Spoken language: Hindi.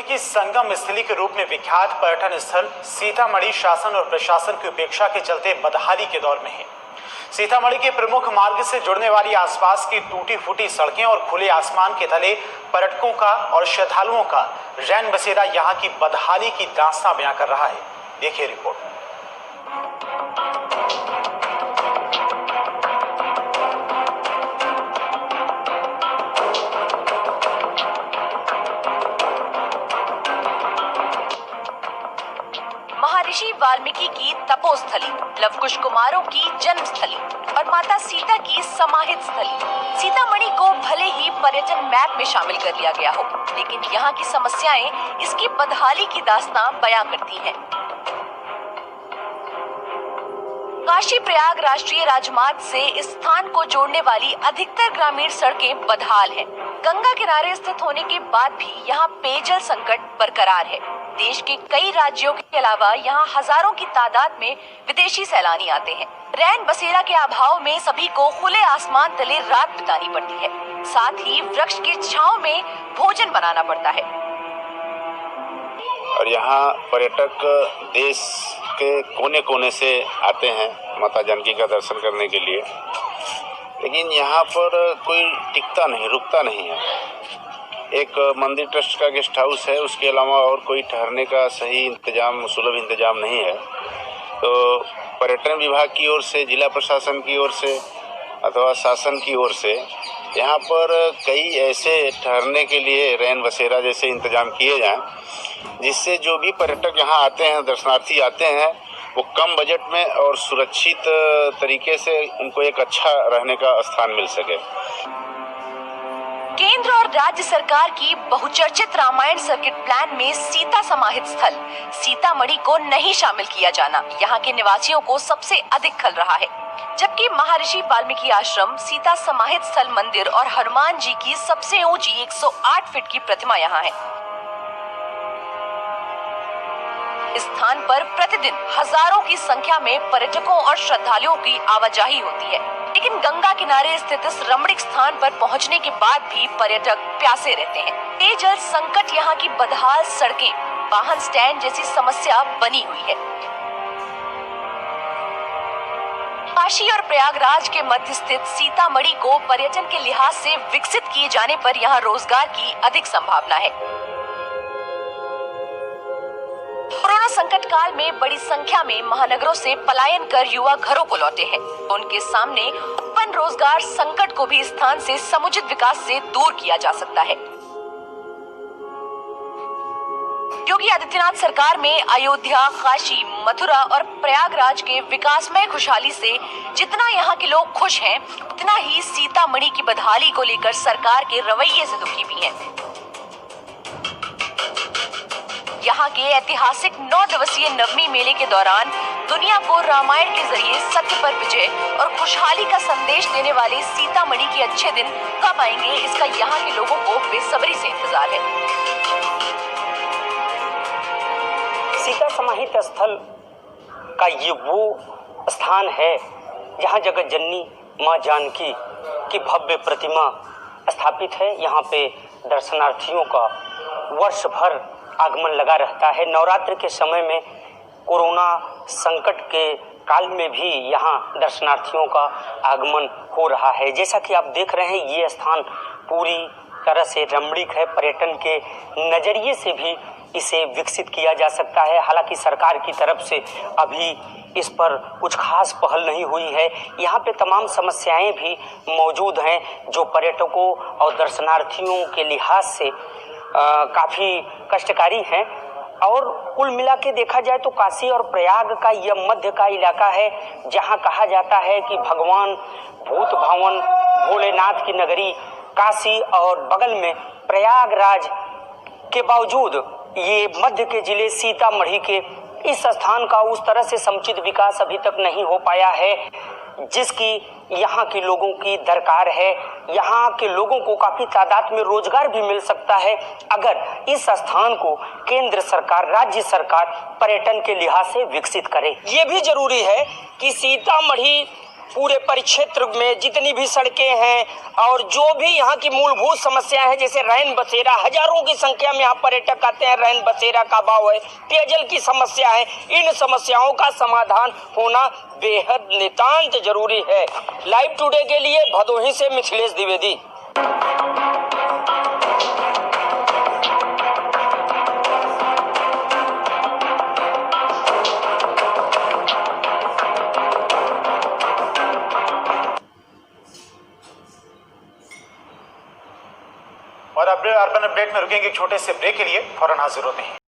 की संगम स्थली के रूप में विख्यात पर्यटन स्थल सीतामढ़ी शासन और प्रशासन की उपेक्षा के चलते बदहाली के दौर में है। सीतामढ़ी के प्रमुख मार्ग से जुड़ने वाली आसपास की टूटी फूटी सड़कें और खुले आसमान के तले पर्यटकों का और श्रद्धालुओं का रैन बसेरा यहाँ की बदहाली की दास्तां बयां कर रहा है। देखिए रिपोर्ट। महर्षि वाल्मीकि की तपोस्थली, लव कुश कुमारों की जन्मस्थली और माता सीता की समाहित स्थली सीतामढ़ी को भले ही पर्यटन मैप में शामिल कर लिया गया हो, लेकिन यहाँ की समस्याएं इसकी बदहाली की दास्तां बयां करती हैं। काशी प्रयाग राष्ट्रीय राजमार्ग से इस स्थान को जोड़ने वाली अधिकतर ग्रामीण सड़कें बदहाल हैं। गंगा किनारे स्थित होने के बाद भी यहाँ पेयजल संकट बरकरार है। देश के कई राज्यों के अलावा यहाँ हजारों की तादाद में विदेशी सैलानी आते हैं। रैन बसेरा के अभाव में सभी को खुले आसमान तले रात बितानी पड़ती है, साथ ही वृक्ष की छांव में भोजन बनाना पड़ता है। और यहाँ पर्यटक देश के कोने कोने से आते हैं माता जानकी का दर्शन करने के लिए, लेकिन यहाँ पर कोई टिकता नहीं, रुकता नहीं है। एक मंदिर ट्रस्ट का गेस्ट हाउस है, उसके अलावा और कोई ठहरने का सही इंतजाम, सुलभ इंतजाम नहीं है। तो पर्यटन विभाग की ओर से, जिला प्रशासन की ओर से अथवा शासन की ओर से यहाँ पर कई ऐसे ठहरने के लिए रैन बसेरा जैसे इंतजाम किए जाएं, जिससे जो भी पर्यटक यहाँ आते हैं, दर्शनार्थी आते हैं, वो कम बजट में और सुरक्षित तरीके से उनको एक अच्छा रहने का स्थान मिल सके। केंद्र और राज्य सरकार की बहुचर्चित रामायण सर्किट प्लान में सीता समाहित स्थल सीतामढ़ी को नहीं शामिल किया जाना यहाँ के निवासियों को सबसे अधिक खल रहा है, जबकि महर्षि वाल्मीकि आश्रम, सीता समाहित स्थल मंदिर और हनुमान जी की सबसे ऊंची 108 फीट की प्रतिमा यहाँ है। इस स्थान पर प्रतिदिन हजारों की संख्या में पर्यटकों और श्रद्धालुओं की आवाजाही होती है, लेकिन गंगा किनारे स्थित इस रमणीक स्थान पर पहुंचने के बाद भी पर्यटक प्यासे रहते हैं। पेयजल संकट, यहाँ की बदहाल सड़कें, वाहन स्टैंड जैसी समस्या बनी हुई है। काशी और प्रयागराज के मध्य स्थित सीतामढ़ी को पर्यटन के लिहाज से विकसित किए जाने पर यहाँ रोजगार की अधिक संभावना है। कोरोना संकट काल में बड़ी संख्या में महानगरों से पलायन कर युवा घरों को लौटे हैं। उनके सामने उत्पन्न रोजगार संकट को भी स्थान से समुचित विकास से दूर किया जा सकता है। योगी आदित्यनाथ सरकार में अयोध्या, काशी, मथुरा और प्रयागराज के विकासमय खुशहाली से जितना यहाँ के लोग खुश हैं, उतना ही सीतामढ़ी की बदहाली को लेकर सरकार के रवैये से दुखी भी हैं। यहाँ के ऐतिहासिक 9 दिवसीय नवमी मेले के दौरान दुनिया को रामायण के जरिए सत्य पर विजय और खुशहाली का संदेश देने वाले सीतामढ़ी के अच्छे दिन कब आएंगे, इसका यहाँ के लोगों को बेसब्री से इंतजार है। सीता समाहित स्थल का ये वो स्थान है जहाँ जगत जननी माँ जानकी की भव्य प्रतिमा स्थापित है। यहाँ पे दर्शनार्थियों का वर्ष भर आगमन लगा रहता है। नवरात्र के समय में, कोरोना संकट के काल में भी यहाँ दर्शनार्थियों का आगमन हो रहा है। जैसा कि आप देख रहे हैं, ये स्थान पूरी तरह से रमणीक है। पर्यटन के नजरिए से भी इसे विकसित किया जा सकता है। हालांकि सरकार की तरफ से अभी इस पर कुछ खास पहल नहीं हुई है। यहाँ पे तमाम समस्याएं भी मौजूद हैं जो पर्यटकों और दर्शनार्थियों के लिहाज से काफ़ी कष्टकारी हैं। और कुल मिला के देखा जाए तो काशी और प्रयाग का यह मध्य का इलाका है, जहाँ कहा जाता है कि भगवान भूत भवन भोलेनाथ की नगरी काशी और बगल में प्रयागराज के बावजूद ये मध्य के जिले सीतामढ़ी के इस स्थान का उस तरह से समुचित विकास अभी तक नहीं हो पाया है जिसकी यहाँ के लोगों की दरकार है। यहाँ के लोगों को काफी तादाद में रोजगार भी मिल सकता है अगर इस स्थान को केंद्र सरकार, राज्य सरकार पर्यटन के लिहाज से विकसित करे। ये भी जरूरी है कि सीतामढ़ी पूरे परिक्षेत्र में जितनी भी सड़कें हैं और जो भी यहाँ की मूलभूत समस्याएं हैं, जैसे रैन बसेरा, हजारों की संख्या में यहाँ पर्यटक आते हैं, रैन बसेरा का अभाव है, पेयजल की समस्या है, इन समस्याओं का समाधान होना बेहद नितांत जरूरी है। लाइव टुडे के लिए भदोही से मिथिलेश द्विवेदी। और अब अर्बन अपडेट में रुकेंगे एक छोटे से ब्रेक के लिए, फौरन हाजिर होते हैं।